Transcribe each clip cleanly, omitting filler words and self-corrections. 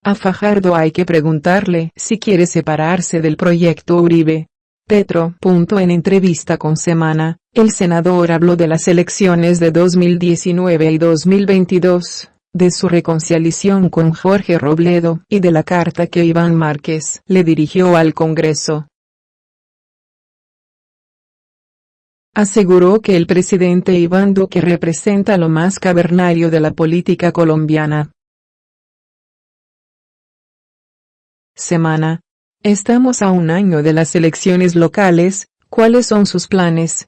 A Fajardo hay que preguntarle si quiere separarse del proyecto Uribe. Petro. En entrevista con Semana, el senador habló de las elecciones de 2019 y 2022, de su reconciliación con Jorge Robledo y de la carta que Iván Márquez le dirigió al Congreso. Aseguró que el presidente Iván Duque representa lo más cavernario de la política colombiana. Semana. Estamos a un año de las elecciones locales, ¿cuáles son sus planes?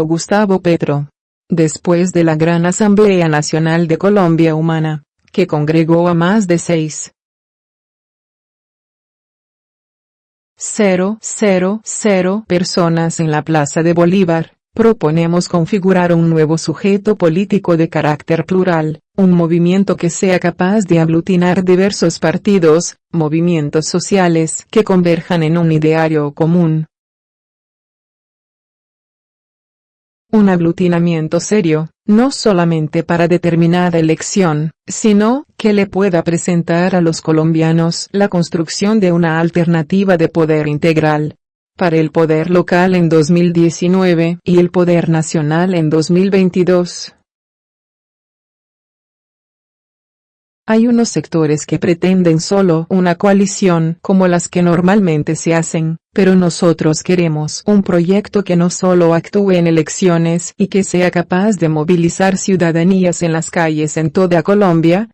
Gustavo Petro. Después de la Gran Asamblea Nacional de Colombia Humana, que congregó a más de 6,000 personas en la Plaza de Bolívar, proponemos configurar un nuevo sujeto político de carácter plural, un movimiento que sea capaz de aglutinar diversos partidos, movimientos sociales que converjan en un ideario común. Un aglutinamiento serio, no solamente para determinada elección, sino que le pueda presentar a los colombianos la construcción de una alternativa de poder integral. Para el poder local en 2019 y el poder nacional en 2022. Hay unos sectores que pretenden solo una coalición como las que normalmente se hacen, pero nosotros queremos un proyecto que no solo actúe en elecciones y que sea capaz de movilizar ciudadanías en las calles en toda Colombia.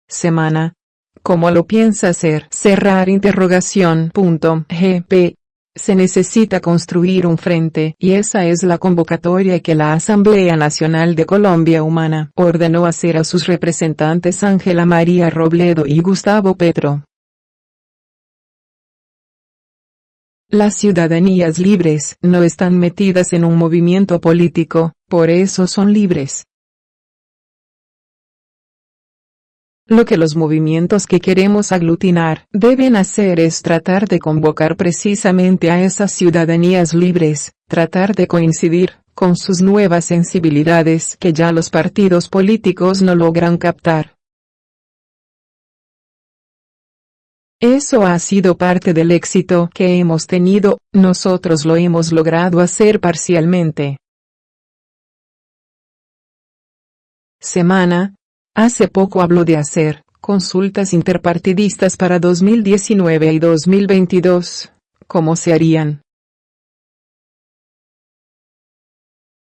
Semana. ¿Cómo lo piensa hacer? GP. Se necesita construir un frente y esa es la convocatoria que la Asamblea Nacional de Colombia Humana ordenó hacer a sus representantes Ángela María Robledo y Gustavo Petro. Las ciudadanías libres no están metidas en un movimiento político, por eso son libres. Lo que los movimientos que queremos aglutinar deben hacer es tratar de convocar precisamente a esas ciudadanías libres, tratar de coincidir con sus nuevas sensibilidades que ya los partidos políticos no logran captar. Eso ha sido parte del éxito que hemos tenido, nosotros lo hemos logrado hacer parcialmente. Semana. Hace poco habló de hacer consultas interpartidistas para 2019 y 2022. ¿Cómo se harían?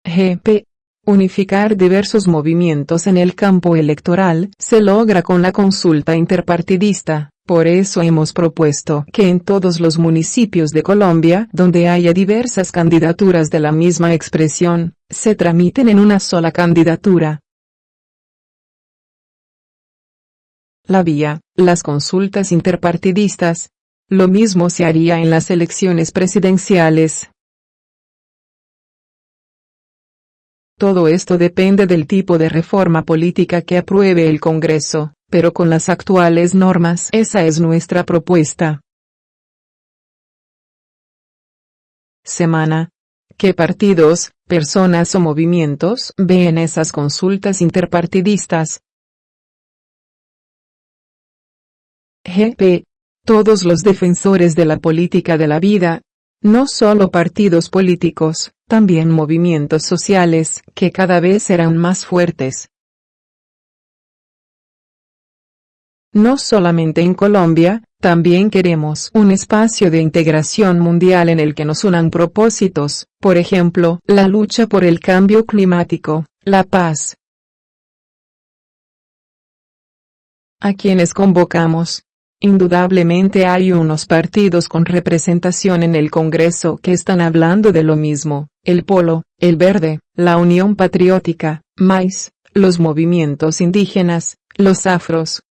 GP. Unificar diversos movimientos en el campo electoral se logra con la consulta interpartidista, por eso hemos propuesto que en todos los municipios de Colombia donde haya diversas candidaturas de la misma expresión, se tramiten en una sola candidatura. La vía, las consultas interpartidistas. Lo mismo se haría en las elecciones presidenciales. Todo esto depende del tipo de reforma política que apruebe el Congreso, pero con las actuales normas esa es nuestra propuesta. Semana. ¿Qué partidos, personas o movimientos ven esas consultas interpartidistas? GP. Todos los defensores de la política de la vida, no solo partidos políticos, también movimientos sociales, que cada vez serán más fuertes. No solamente en Colombia, también queremos un espacio de integración mundial en el que nos unan propósitos, por ejemplo, la lucha por el cambio climático, la paz. ¿A quiénes convocamos? Indudablemente hay unos partidos con representación en el Congreso que están hablando de lo mismo, el Polo, el Verde, la Unión Patriótica, MAIS, los movimientos indígenas, los afros.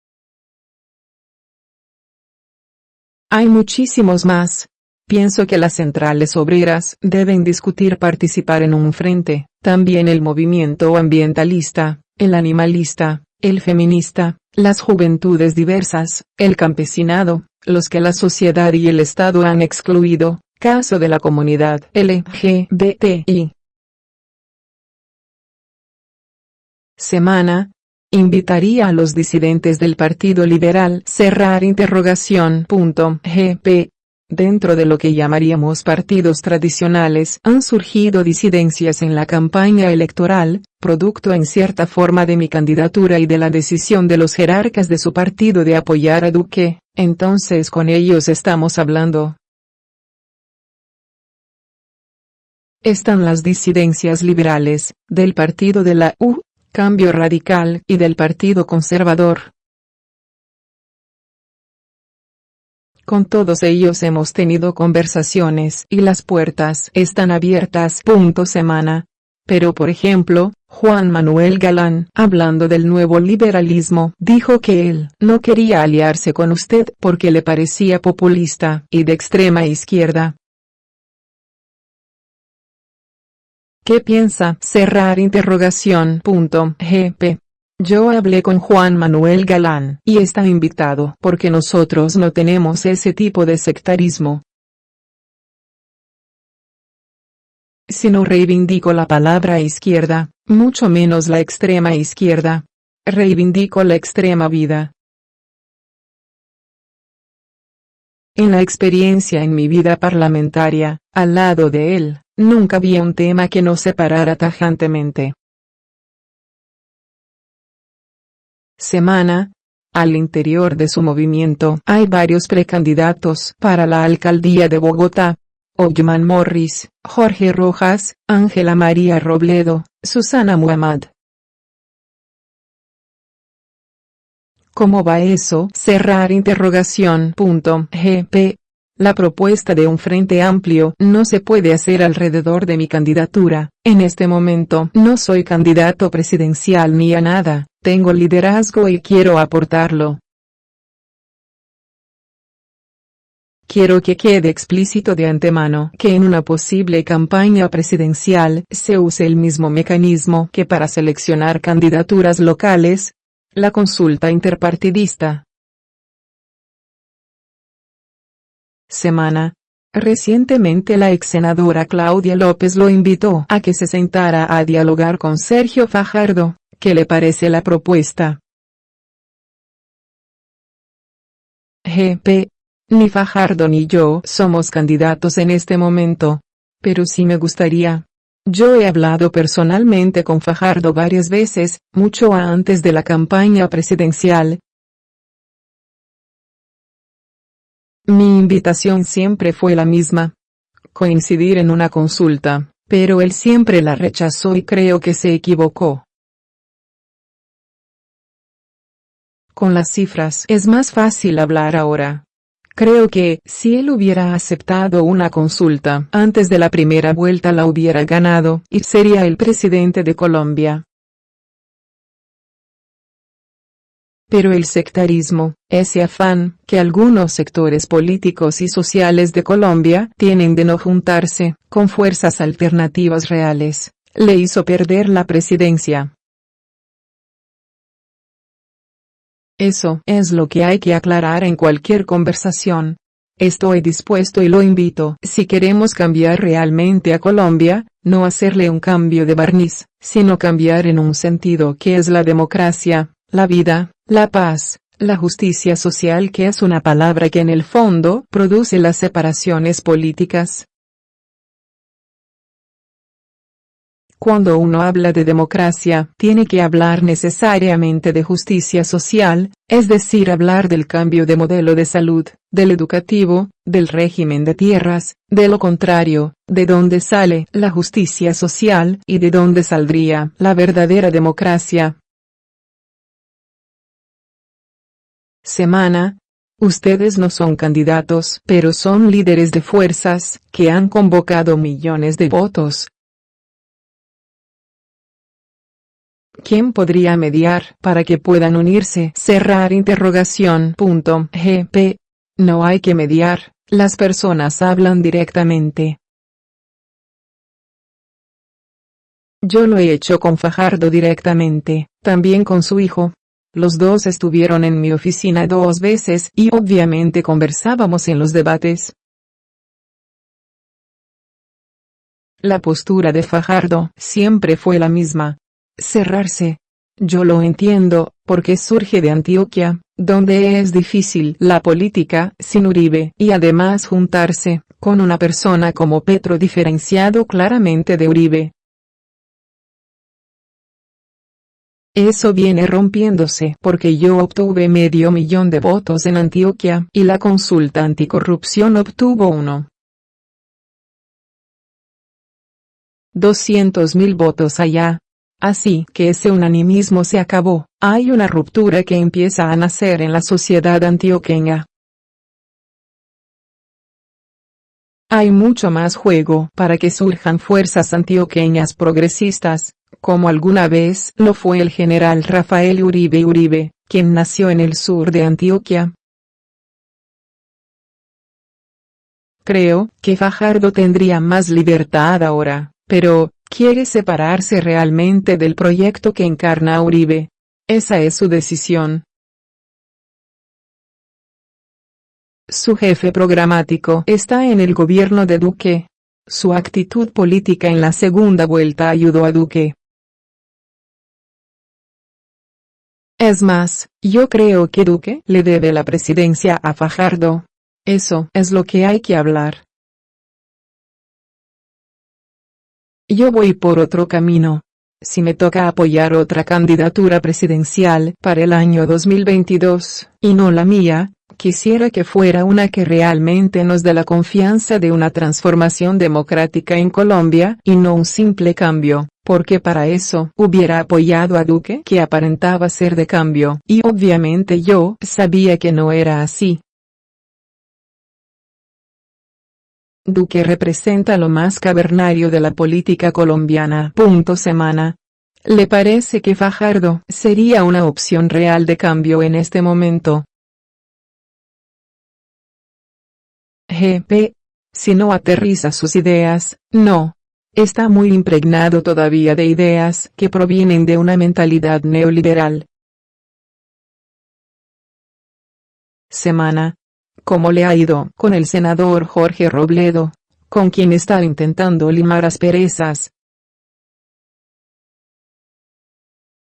Hay muchísimos más. Pienso que las centrales obreras deben discutir participar en un frente, también el movimiento ambientalista, el animalista, el feminista, las juventudes diversas, el campesinado, los que la sociedad y el Estado han excluido, caso de la comunidad LGBTI. Semana. Invitaría a los disidentes del Partido Liberal *GP. Dentro de lo que llamaríamos partidos tradicionales han surgido disidencias en la campaña electoral, producto en cierta forma de mi candidatura y de la decisión de los jerarcas de su partido de apoyar a Duque, entonces con ellos estamos hablando. Están las disidencias liberales, del partido de la U, Cambio Radical, y del Partido Conservador. Con todos ellos hemos tenido conversaciones y las puertas están abiertas. Semana. Pero por ejemplo, Juan Manuel Galán, hablando del nuevo liberalismo, dijo que él no quería aliarse con usted porque le parecía populista y de extrema izquierda. ¿Qué piensa? GP. Yo hablé con Juan Manuel Galán y está invitado porque nosotros no tenemos ese tipo de sectarismo. Si no reivindico la palabra izquierda, mucho menos la extrema izquierda. Reivindico la extrema vida. En la experiencia en mi vida parlamentaria, al lado de él, nunca había un tema que nos separara tajantemente. Semana. Al interior de su movimiento hay varios precandidatos para la alcaldía de Bogotá. Ollman Morris, Jorge Rojas, Ángela María Robledo, Susana Muhammad. ¿Cómo va eso? GP. La propuesta de un frente amplio no se puede hacer alrededor de mi candidatura. En este momento no soy candidato presidencial ni a nada, tengo liderazgo y quiero aportarlo. Quiero que quede explícito de antemano que en una posible campaña presidencial se use el mismo mecanismo que para seleccionar candidaturas locales, la consulta interpartidista. Semana. Recientemente la ex senadora Claudia López lo invitó a que se sentara a dialogar con Sergio Fajardo. ¿Qué le parece la propuesta? GP. Ni Fajardo ni yo somos candidatos en este momento. Pero sí me gustaría. Yo he hablado personalmente con Fajardo varias veces, mucho antes de la campaña presidencial. Mi invitación siempre fue la misma. Coincidir en una consulta, pero él siempre la rechazó y creo que se equivocó. Con las cifras es más fácil hablar ahora. Creo que, si él hubiera aceptado una consulta antes de la primera vuelta la hubiera ganado y sería el presidente de Colombia. Pero el sectarismo, ese afán que algunos sectores políticos y sociales de Colombia tienen de no juntarse con fuerzas alternativas reales, le hizo perder la presidencia. Eso es lo que hay que aclarar en cualquier conversación. Estoy dispuesto y lo invito. Si queremos cambiar realmente a Colombia, no hacerle un cambio de barniz, sino cambiar en un sentido que es la democracia, la vida, la paz, la justicia social, que es una palabra que en el fondo produce las separaciones políticas. Cuando uno habla de democracia, tiene que hablar necesariamente de justicia social, es decir, hablar del cambio de modelo de salud, del educativo, del régimen de tierras, de lo contrario, de dónde sale la justicia social y de dónde saldría la verdadera democracia. Semana. Ustedes no son candidatos, pero son líderes de fuerzas que han convocado millones de votos. ¿Quién podría mediar para que puedan unirse? GP. No hay que mediar, las personas hablan directamente. Yo lo he hecho con Fajardo directamente, también con su hijo. Los dos estuvieron en mi oficina 2 veces y obviamente conversábamos en los debates. La postura de Fajardo siempre fue la misma. Cerrarse. Yo lo entiendo, porque surge de Antioquia, donde es difícil la política sin Uribe, y además juntarse con una persona como Petro diferenciado claramente de Uribe. Eso viene rompiéndose porque yo obtuve 500.000 de votos en Antioquia, y la consulta anticorrupción obtuvo 200.000 votos allá. Así que ese unanimismo se acabó, hay una ruptura que empieza a nacer en la sociedad antioqueña. Hay mucho más juego para que surjan fuerzas antioqueñas progresistas, como alguna vez lo fue el general Rafael Uribe, quien nació en el sur de Antioquia. Creo que Fajardo tendría más libertad ahora, pero quiere separarse realmente del proyecto que encarna Uribe. Esa es su decisión. Su jefe programático está en el gobierno de Duque. Su actitud política en la segunda vuelta ayudó a Duque. Es más, yo creo que Duque le debe la presidencia a Fajardo. Eso es lo que hay que hablar. Yo voy por otro camino. Si me toca apoyar otra candidatura presidencial para el año 2022, y no la mía, quisiera que fuera una que realmente nos dé la confianza de una transformación democrática en Colombia, y no un simple cambio, porque para eso hubiera apoyado a Duque, que aparentaba ser de cambio, y obviamente yo sabía que no era así. Duque representa lo más cavernario de la política colombiana. Semana. ¿Le parece que Fajardo sería una opción real de cambio en este momento? GP. Si no aterriza sus ideas, no. Está muy impregnado todavía de ideas que provienen de una mentalidad neoliberal. Semana. ¿Cómo le ha ido con el senador Jorge Robledo, con quien está intentando limar asperezas?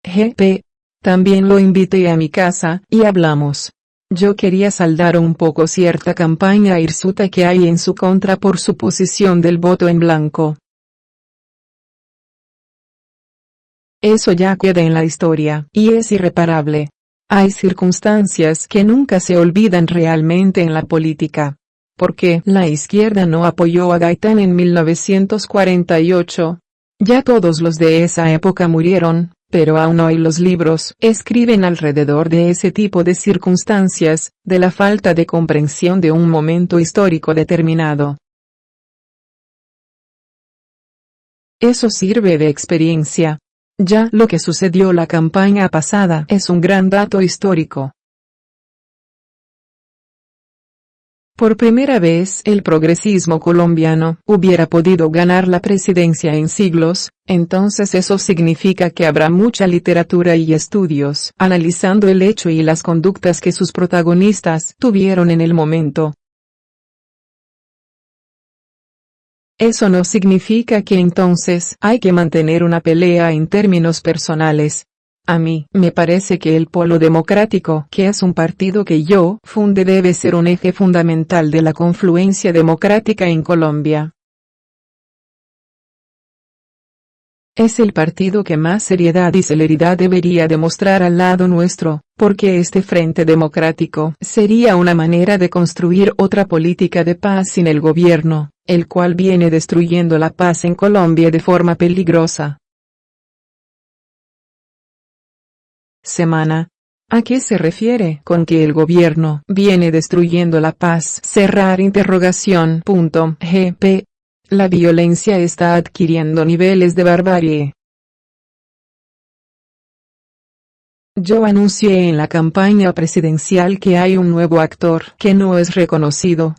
GP. También lo invité a mi casa, y hablamos. Yo quería saldar un poco cierta campaña hirsuta que hay en su contra por su posición del voto en blanco. Eso ya queda en la historia, y es irreparable. Hay circunstancias que nunca se olvidan realmente en la política. ¿Por qué la izquierda no apoyó a Gaitán en 1948? Ya todos los de esa época murieron, pero aún hoy los libros escriben alrededor de ese tipo de circunstancias, de la falta de comprensión de un momento histórico determinado. Eso sirve de experiencia. Ya lo que sucedió la campaña pasada es un gran dato histórico. Por primera vez el progresismo colombiano hubiera podido ganar la presidencia en siglos, entonces eso significa que habrá mucha literatura y estudios analizando el hecho y las conductas que sus protagonistas tuvieron en el momento. Eso no significa que entonces hay que mantener una pelea en términos personales. A mí me parece que el Polo Democrático, que es un partido que yo funde, debe ser un eje fundamental de la confluencia democrática en Colombia. Es el partido que más seriedad y celeridad debería demostrar al lado nuestro, porque este frente democrático sería una manera de construir otra política de paz sin el gobierno, el cual viene destruyendo la paz en Colombia de forma peligrosa. Semana. ¿A qué se refiere con que el gobierno viene destruyendo la paz? GP. La violencia está adquiriendo niveles de barbarie. Yo anuncié en la campaña presidencial que hay un nuevo actor que no es reconocido.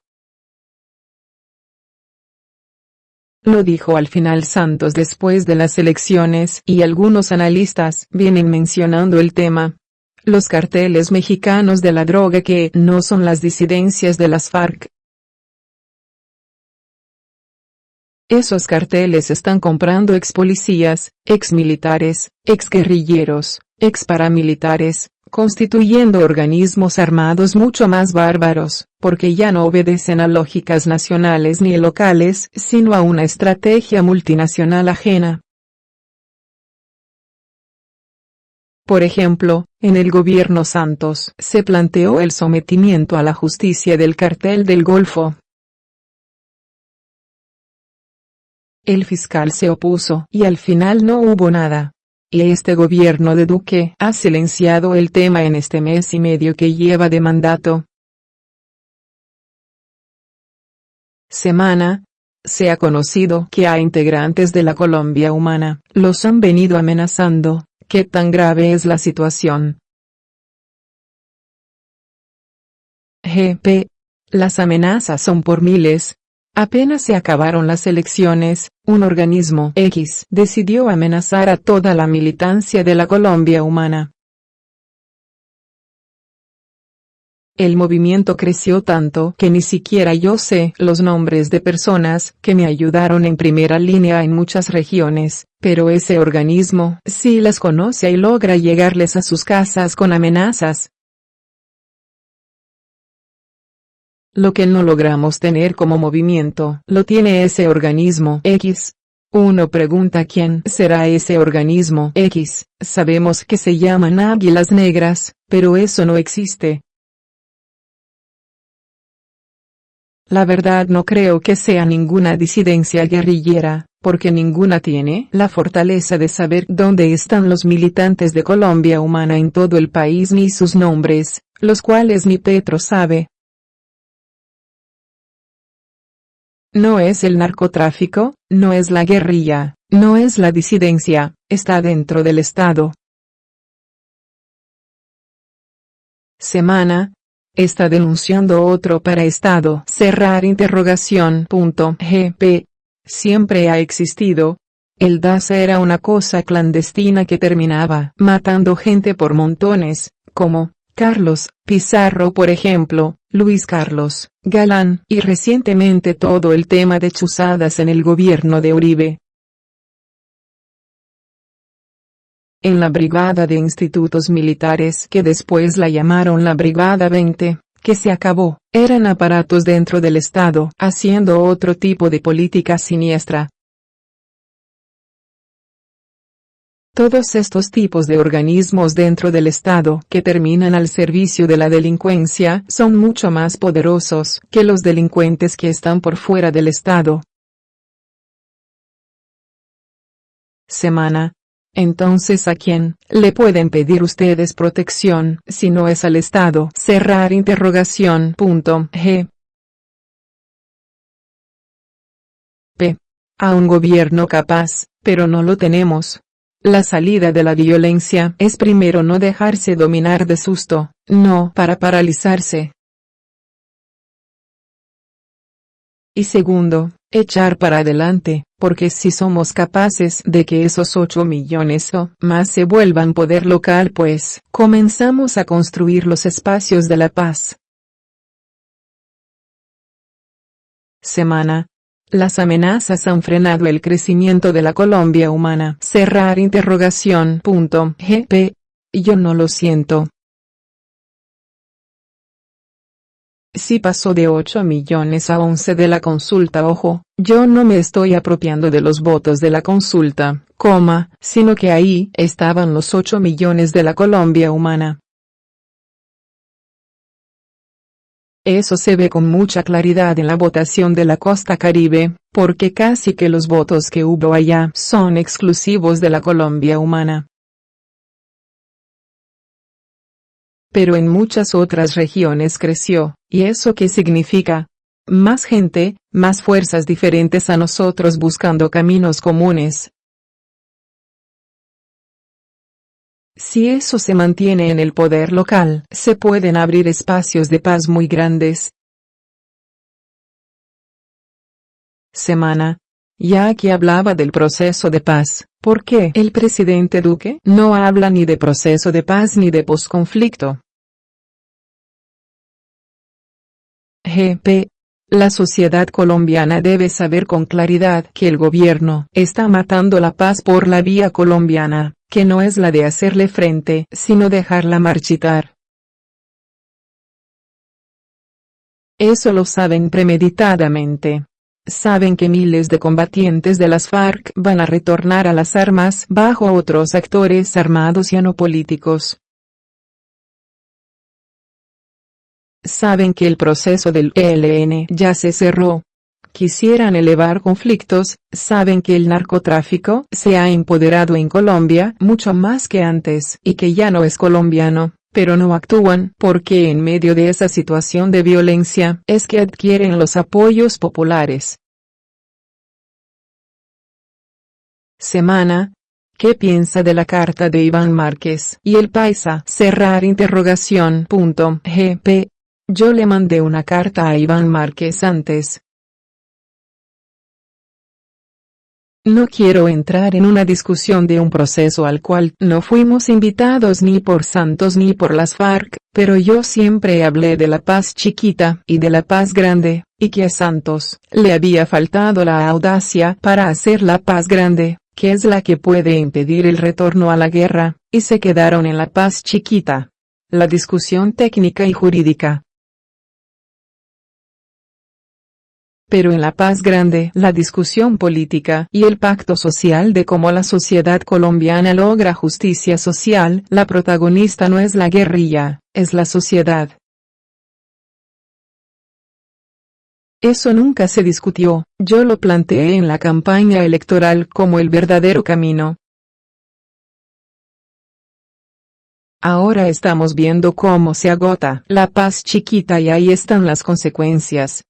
Lo dijo al final Santos después de las elecciones, y algunos analistas vienen mencionando el tema. Los carteles mexicanos de la droga, que no son las disidencias de las FARC. Esos carteles están comprando ex policías, ex militares, ex guerrilleros, ex paramilitares, constituyendo organismos armados mucho más bárbaros, porque ya no obedecen a lógicas nacionales ni locales, sino a una estrategia multinacional ajena. Por ejemplo, en el gobierno Santos se planteó el sometimiento a la justicia del Cartel del Golfo. El fiscal se opuso y al final no hubo nada. Y este gobierno de Duque ha silenciado el tema en este mes y medio que lleva de mandato. Semana. Se ha conocido que a integrantes de la Colombia Humana los han venido amenazando. ¿Qué tan grave es la situación? GP. Las amenazas son por miles. Apenas se acabaron las elecciones, un organismo X decidió amenazar a toda la militancia de la Colombia Humana. El movimiento creció tanto que ni siquiera yo sé los nombres de personas que me ayudaron en primera línea en muchas regiones, pero ese organismo sí las conoce y logra llegarles a sus casas con amenazas. Lo que no logramos tener como movimiento, lo tiene ese organismo X. Uno pregunta quién será ese organismo X, sabemos que se llaman Águilas Negras, pero eso no existe. La verdad no creo que sea ninguna disidencia guerrillera, porque ninguna tiene la fortaleza de saber dónde están los militantes de Colombia Humana en todo el país ni sus nombres, los cuales ni Petro sabe. No es el narcotráfico, no es la guerrilla, no es la disidencia, está dentro del Estado. Semana. Está denunciando otro paraestado. Cerrar interrogación. GP. Siempre ha existido. El DAS era una cosa clandestina que terminaba matando gente por montones, como Carlos Pizarro por ejemplo, Luis Carlos Galán, y recientemente todo el tema de chuzadas en el gobierno de Uribe. En la brigada de institutos militares que después la llamaron la Brigada 20, que se acabó, eran aparatos dentro del Estado, haciendo otro tipo de política siniestra. Todos estos tipos de organismos dentro del Estado que terminan al servicio de la delincuencia son mucho más poderosos que los delincuentes que están por fuera del Estado. Semana. Entonces ¿a quién le pueden pedir ustedes protección si no es al Estado? Cerrar interrogación. G. P. A un gobierno capaz, pero no lo tenemos. La salida de la violencia es primero no dejarse dominar de susto, no para paralizarse. Y segundo, echar para adelante, porque si somos capaces de que esos 8 millones o más se vuelvan poder local pues, comenzamos a construir los espacios de la paz. Semana. Las amenazas han frenado el crecimiento de la Colombia Humana. Cerrar interrogación. GP. Yo no lo siento. Si pasó de 8 millones a 11 de la consulta, ojo, yo no me estoy apropiando de los votos de la consulta, sino que ahí estaban los 8 millones de la Colombia Humana. Eso se ve con mucha claridad en la votación de la Costa Caribe, porque casi que los votos que hubo allá son exclusivos de la Colombia Humana. Pero en muchas otras regiones creció, ¿y eso qué significa? Más gente, más fuerzas diferentes a nosotros buscando caminos comunes. Si eso se mantiene en el poder local, se pueden abrir espacios de paz muy grandes. Semana. Ya que hablaba del proceso de paz, ¿por qué el presidente Duque no habla ni de proceso de paz ni de posconflicto? GP. La sociedad colombiana debe saber con claridad que el gobierno está matando la paz por la vía colombiana, que no es la de hacerle frente, sino dejarla marchitar. Eso lo saben premeditadamente. Saben que miles de combatientes de las FARC van a retornar a las armas bajo otros actores armados y no políticos. Saben que el proceso del ELN ya se cerró. Quisieran elevar conflictos, saben que el narcotráfico se ha empoderado en Colombia mucho más que antes y que ya no es colombiano, pero no actúan porque en medio de esa situación de violencia es que adquieren los apoyos populares. Semana. ¿Qué piensa de la carta de Iván Márquez y el paisa? GP. Yo le mandé una carta a Iván Márquez antes. No quiero entrar en una discusión de un proceso al cual no fuimos invitados ni por Santos ni por las FARC, pero yo siempre hablé de la paz chiquita y de la paz grande, y que a Santos le había faltado la audacia para hacer la paz grande, que es la que puede impedir el retorno a la guerra, y se quedaron en la paz chiquita. La discusión técnica y jurídica. Pero en la paz grande, la discusión política y el pacto social de cómo la sociedad colombiana logra justicia social, la protagonista no es la guerrilla, es la sociedad. Eso nunca se discutió, yo lo planteé en la campaña electoral como el verdadero camino. Ahora estamos viendo cómo se agota la paz chiquita y ahí están las consecuencias.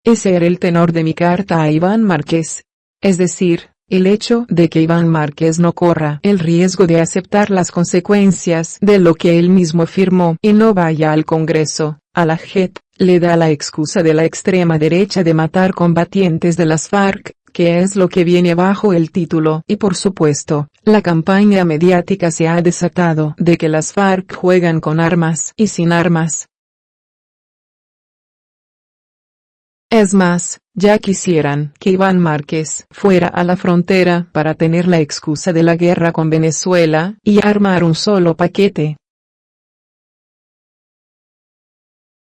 Ese era el tenor de mi carta a Iván Márquez. Es decir, el hecho de que Iván Márquez no corra el riesgo de aceptar las consecuencias de lo que él mismo firmó y no vaya al Congreso, a la JEP, le da la excusa de la extrema derecha de matar combatientes de las FARC, que es lo que viene bajo el título. Y por supuesto, la campaña mediática se ha desatado de que las FARC juegan con armas y sin armas. Es más, ya quisieran que Iván Márquez fuera a la frontera para tener la excusa de la guerra con Venezuela y armar un solo paquete.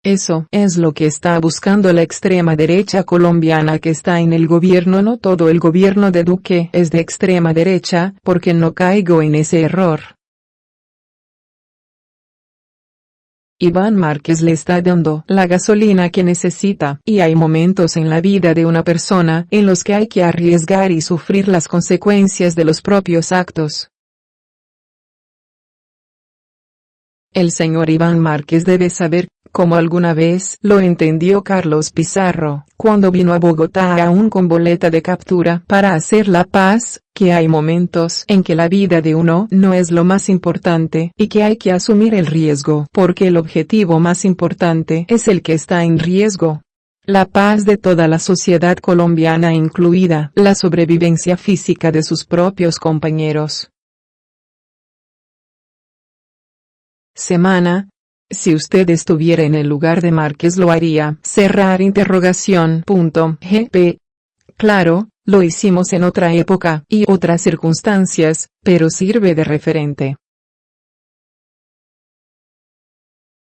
Eso es lo que está buscando la extrema derecha colombiana que está en el gobierno. No todo el gobierno de Duque es de extrema derecha, porque no caigo en ese error. Iván Márquez le está dando la gasolina que necesita, y hay momentos en la vida de una persona en los que hay que arriesgar y sufrir las consecuencias de los propios actos. El señor Iván Márquez debe saber, como alguna vez lo entendió Carlos Pizarro, cuando vino a Bogotá aún con boleta de captura para hacer la paz, que hay momentos en que la vida de uno no es lo más importante y que hay que asumir el riesgo porque el objetivo más importante es el que está en riesgo. La paz de toda la sociedad colombiana, incluida la sobrevivencia física de sus propios compañeros. Semana. Si usted estuviera en el lugar de Márquez lo haría. GP. Claro, lo hicimos en otra época y otras circunstancias, pero sirve de referente.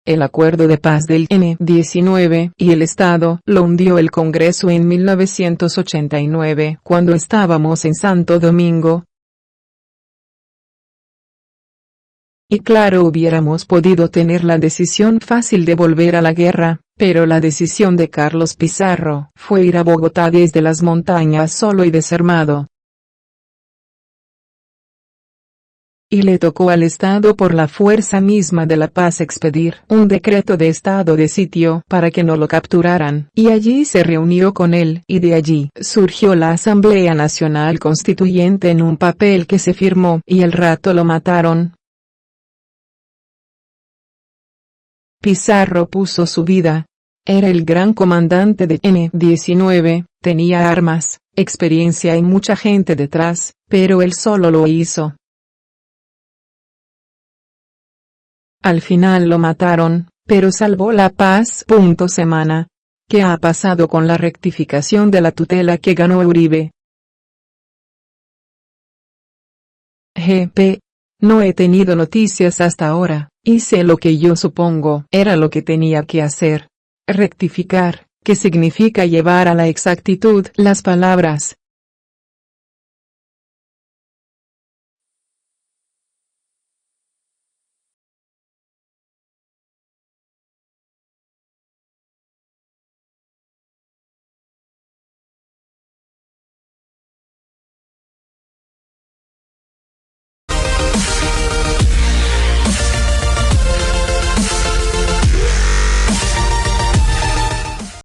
El acuerdo de paz del M-19 y el Estado lo hundió el Congreso en 1989, cuando estábamos en Santo Domingo. Y claro, hubiéramos podido tener la decisión fácil de volver a la guerra, pero la decisión de Carlos Pizarro fue ir a Bogotá desde las montañas solo y desarmado. Y le tocó al Estado por la fuerza misma de la paz expedir un decreto de estado de sitio para que no lo capturaran, y allí se reunió con él, y de allí surgió la Asamblea Nacional Constituyente en un papel que se firmó, y al rato lo mataron. Pizarro puso su vida. Era el gran comandante de M-19, tenía armas, experiencia y mucha gente detrás, pero él solo lo hizo. Al final lo mataron, pero salvó la paz. Semana. ¿Qué ha pasado con la rectificación de la tutela que ganó Uribe? GP. No he tenido noticias hasta ahora, hice lo que yo supongo era lo que tenía que hacer. Rectificar, que significa llevar a la exactitud las palabras,